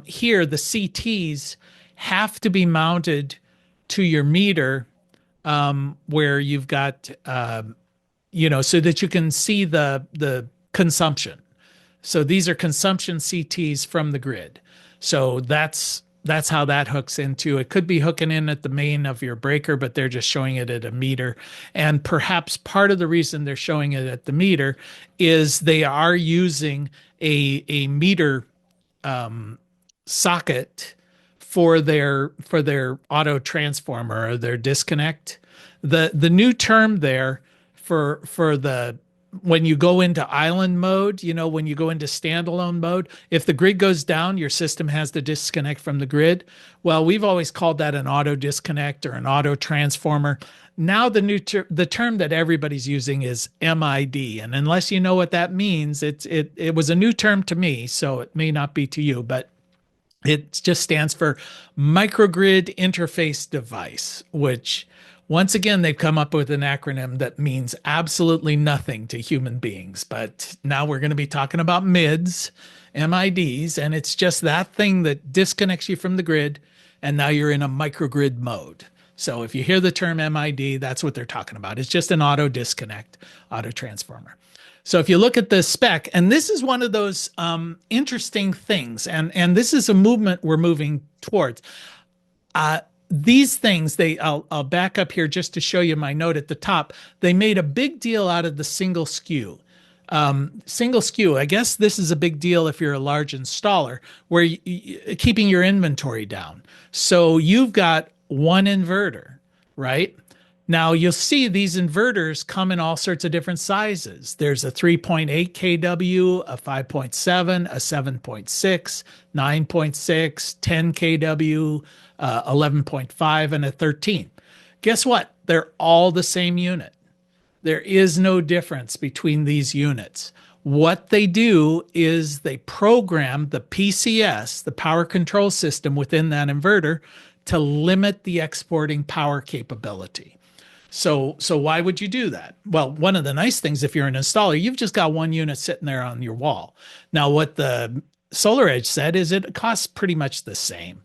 here, the CTs have to be mounted to your meter where you've got so that you can see the consumption. So these are consumption CTs from the grid. So that's how that hooks into. It could be hooking in at the main of your breaker, but they're just showing it at a meter. And perhaps part of the reason they're showing it at the meter is they are using a meter socket for their auto transformer or their disconnect. The new term there for the when you go into island mode, when you go into standalone mode, if the grid goes down, your system has to disconnect from the grid. Well, we've always called that an auto disconnect or an auto transformer. Now the term that everybody's using is MID, and unless you know what that means, it was a new term to me, so it may not be to you, but it just stands for microgrid interface device, which once again, they've come up with an acronym that means absolutely nothing to human beings. But now we're going to be talking about MIDs, MIDs, and it's just that thing that disconnects you from the grid, and now you're in a microgrid mode. So if you hear the term MID, that's what they're talking about. It's just an auto disconnect, auto transformer. So if you look at the spec, and this is one of those interesting things, and this is a movement we're moving towards. These things, I'll back up here just to show you my note at the top. They made a big deal out of the single SKU. Single SKU, I guess this is a big deal if you're a large installer, where keeping your inventory down. So you've got one inverter, right? Now you'll see these inverters come in all sorts of different sizes. There's a 3.8 kW, a 5.7, a 7.6, 9.6, 10 kW, 11.5, and a 13. Guess what? They're all the same unit. There is no difference between these units. What they do is they program the PCS, the power control system within that inverter, to limit the exporting power capability. So why would you do that? Well, one of the nice things, if you're an installer, you've just got one unit sitting there on your wall. Now, what the SolarEdge said is it costs pretty much the same,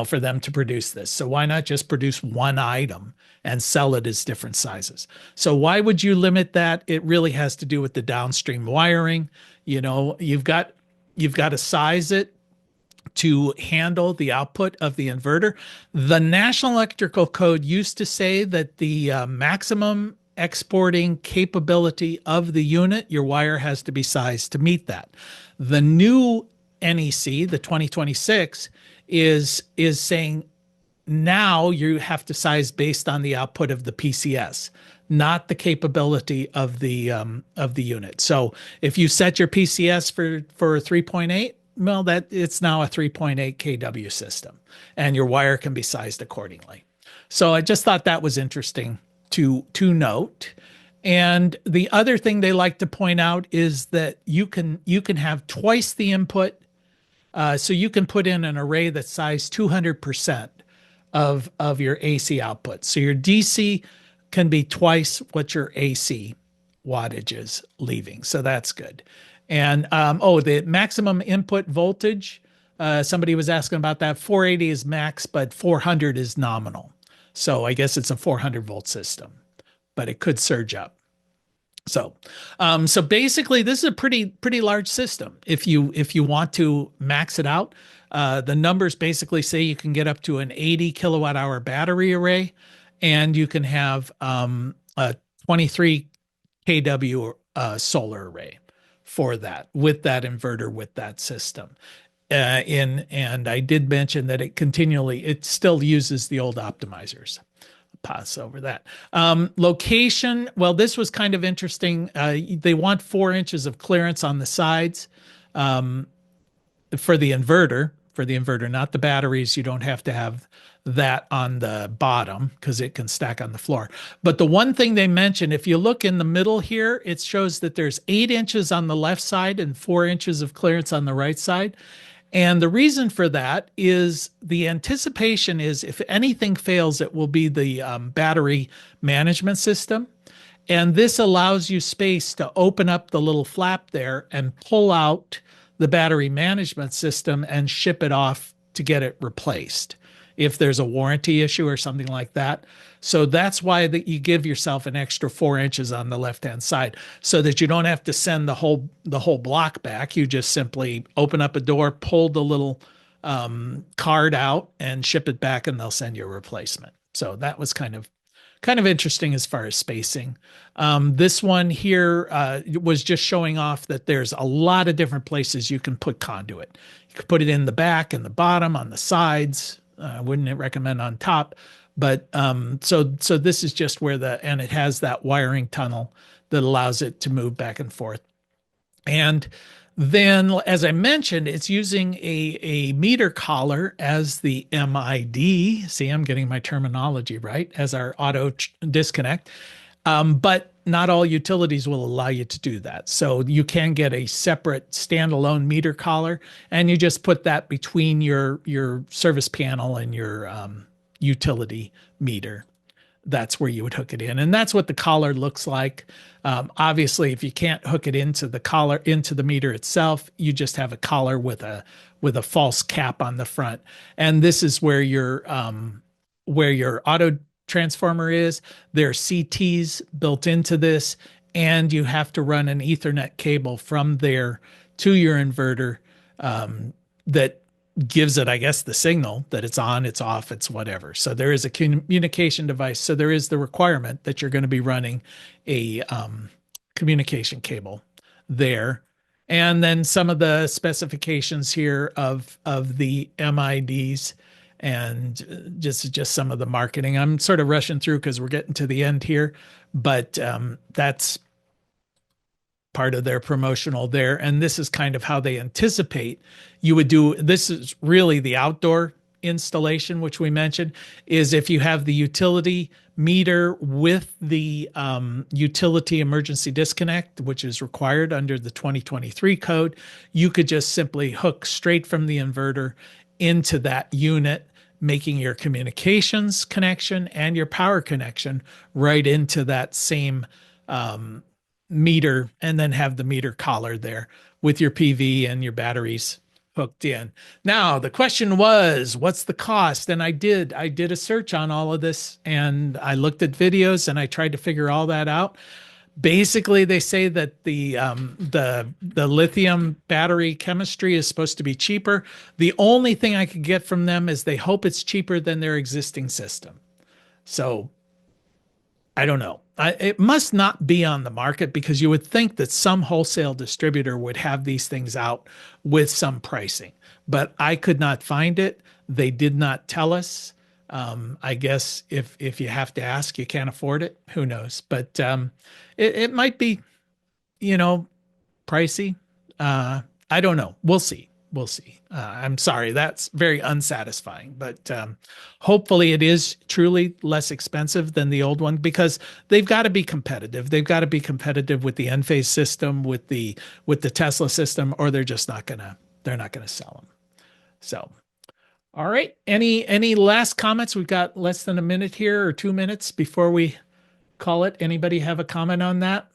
for them to produce this. So why not just produce one item and sell it as different sizes? So why would you limit that? It really has to do with the downstream wiring. You've got to size it to handle the output of the inverter. The National Electrical Code used to say that the maximum exporting capability of the unit, your wire has to be sized to meet that. The new NEC, the 2026, is saying now you have to size based on the output of the PCS, not the capability of the unit. So if you set your PCS for 3.8, well, that it's now a 3.8 kW system, and your wire can be sized accordingly. So I just thought that was interesting to note. And the other thing they like to point out is that you can have twice the input. So you can put in an array that's sized 200% of your AC output. So your DC can be twice what your AC wattage is leaving. So that's good. And the maximum input voltage, somebody was asking about that. 480 is max, but 400 is nominal. So I guess it's a 400 volt system, but it could surge up. So basically, this is a pretty large system. If you want to max it out, the numbers basically say you can get up to an 80 kilowatt hour battery array, and you can have a 23 kW solar array for that with that inverter with that system. And I did mention that it still uses the old optimizers. Pass over that. Location, well, this was kind of interesting. They want 4 inches of clearance on the sides for the inverter. For the inverter, not the batteries. You don't have to have that on the bottom because it can stack on the floor. But the one thing they mentioned, if you look in the middle here, it shows that there's 8 inches on the left side and 4 inches of clearance on the right side. And the reason for that is the anticipation is if anything fails, it will be the battery management system. And this allows you space to open up the little flap there and pull out the battery management system and ship it off to get it replaced if there's a warranty issue or something like that. So that's why that you give yourself an extra 4 inches on the left-hand side so that you don't have to send the whole block back. You just simply open up a door, pull the little card out and ship it back, and they'll send you a replacement. So that was kind of interesting as far as spacing. This one here was just showing off that there's a lot of different places you can put conduit. You could put it in the back and the bottom, on the sides. I wouldn't recommend on top, but so this is just where and it has that wiring tunnel that allows it to move back and forth. And then, as I mentioned, it's using a meter collar as the MID. See, I'm getting my terminology right, as our auto disconnect. But not all utilities will allow you to do that. So you can get a separate standalone meter collar, and you just put that between your service panel and your utility meter. That's where you would hook it in. And that's what the collar looks like. Obviously, if you can't hook it into the meter itself, you just have a collar with a false cap on the front. And this is where your auto transformer is. There are CTs built into this, and you have to run an Ethernet cable from there to your inverter that gives it, I guess, the signal that it's on, it's off, it's whatever. So there is a communication device. So there is the requirement that you're going to be running a communication cable there. And then some of the specifications here of the MIDs and just some of the marketing. I'm sort of rushing through because we're getting to the end here, but that's part of their promotional there. And this is kind of how they anticipate you would do. This is really the outdoor installation, which we mentioned, is if you have the utility meter with the utility emergency disconnect, which is required under the 2023 code, you could just simply hook straight from the inverter into that unit, making your communications connection and your power connection right into that same meter, and then have the meter collar there with your PV and your batteries hooked in. Now, the question was, what's the cost? And I did a search on all of this, and I looked at videos and I tried to figure all that out. Basically, they say that the lithium battery chemistry is supposed to be cheaper. The only thing I could get from them is they hope it's cheaper than their existing system. So I don't know. It must not be on the market, because you would think that some wholesale distributor would have these things out with some pricing, but I could not find it. They did not tell us. I guess if you have to ask, you can't afford it. Who knows? But it might be, pricey. I don't know. We'll see. I'm sorry, that's very unsatisfying, but hopefully it is truly less expensive than the old one, because they've got to be competitive. They've got to be competitive with the Enphase system, with the Tesla system, or they're not gonna sell them. So, all right. Any last comments? We've got less than a minute here, or 2 minutes before we call it. Anybody have a comment on that?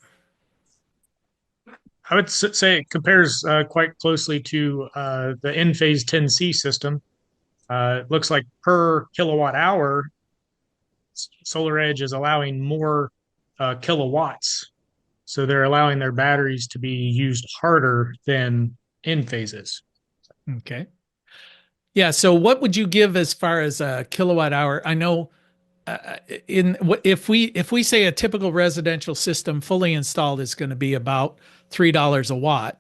I would say it compares quite closely to the Enphase 10C system. It looks like per kilowatt hour, SolarEdge is allowing more kilowatts. So they're allowing their batteries to be used harder than in phases. Okay. Yeah. So what would you give as far as a kilowatt hour? I know if we say a typical residential system fully installed is going to be about $3 a watt,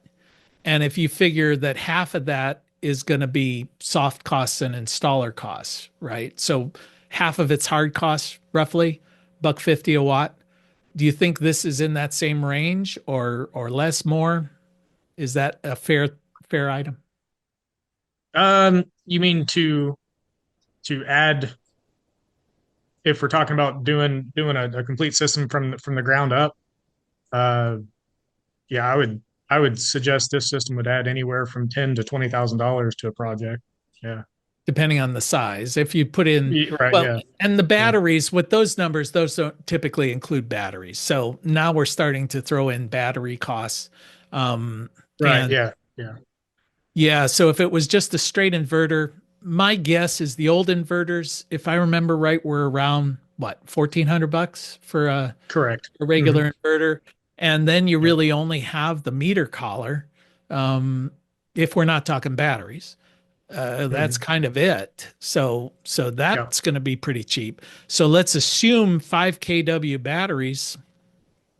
and if you figure that half of that is going to be soft costs and installer costs, right? So half of it's hard costs, roughly $1.50 a watt. Do you think this is in that same range or less, more? Is that a fair item? You mean to add, if we're talking about doing a complete system from the ground up? Yeah, I would suggest this system would add anywhere from $10,000 to $20,000 to a project. Yeah. Depending on the size. If you put in, Right. well, Yeah. and the batteries, with those numbers, those don't typically include batteries. So now we're starting to throw in battery costs. Right. And Yeah. Yeah. yeah, so if it was just a straight inverter, my guess is the old inverters, if I remember right, were around what, $1,400 for Correct. a regular inverter. And then you Yep. really only have the meter collar, if we're not talking batteries. That's kind of it. So that's going to be pretty cheap. So let's assume 5 kW batteries,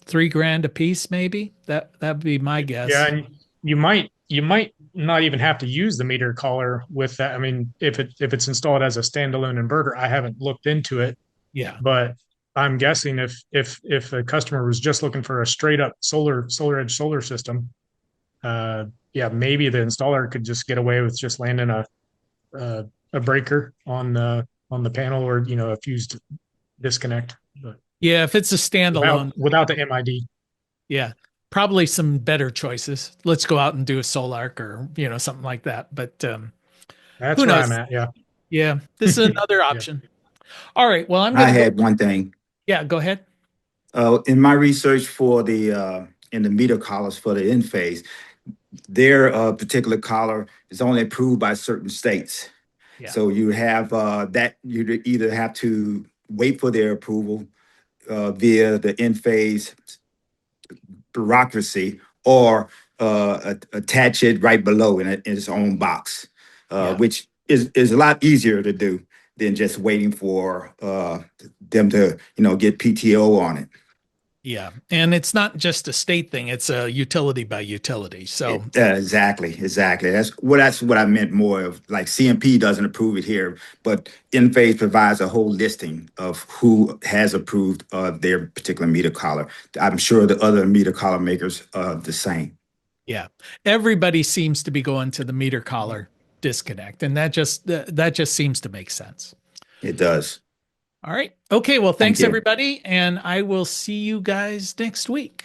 $3,000 a piece, maybe. That'd be my guess. Yeah, and you might not even have to use the meter collar with that. I mean, if it's installed as a standalone inverter, I haven't looked into it, Yeah. but I'm guessing if a customer was just looking for a straight up SolarEdge solar system, yeah, maybe the installer could just get away with just landing a breaker on the panel, or a fused disconnect, but Yeah, if it's a standalone, without the MID. yeah, probably some better choices. Let's go out and do a Solarc or, something like that. But That's who where knows? I'm at. Yeah. Yeah, this is another option. All right. Well, I'm I going to had go. one thing. Yeah, go ahead. In my research for the in the meter collars for the in phase, their particular collar is only approved by certain states. Yeah. So you have that you either have to wait for their approval via the in phase bureaucracy, or attach it right below in its own box, Yeah. which is a lot easier to do than just waiting for them to get PTO on it. Yeah. And it's not just a state thing, it's a utility by utility. So Exactly. That's what I meant more of. Like CMP doesn't approve it here, but Enphase provides a whole listing of who has approved their particular meter collar. I'm sure the other meter collar makers are the same. yeah, everybody seems to be going to the meter collar disconnect, and that just seems to make sense. It does. All right. Okay. Well, thanks you. everybody, and I will see you guys next week.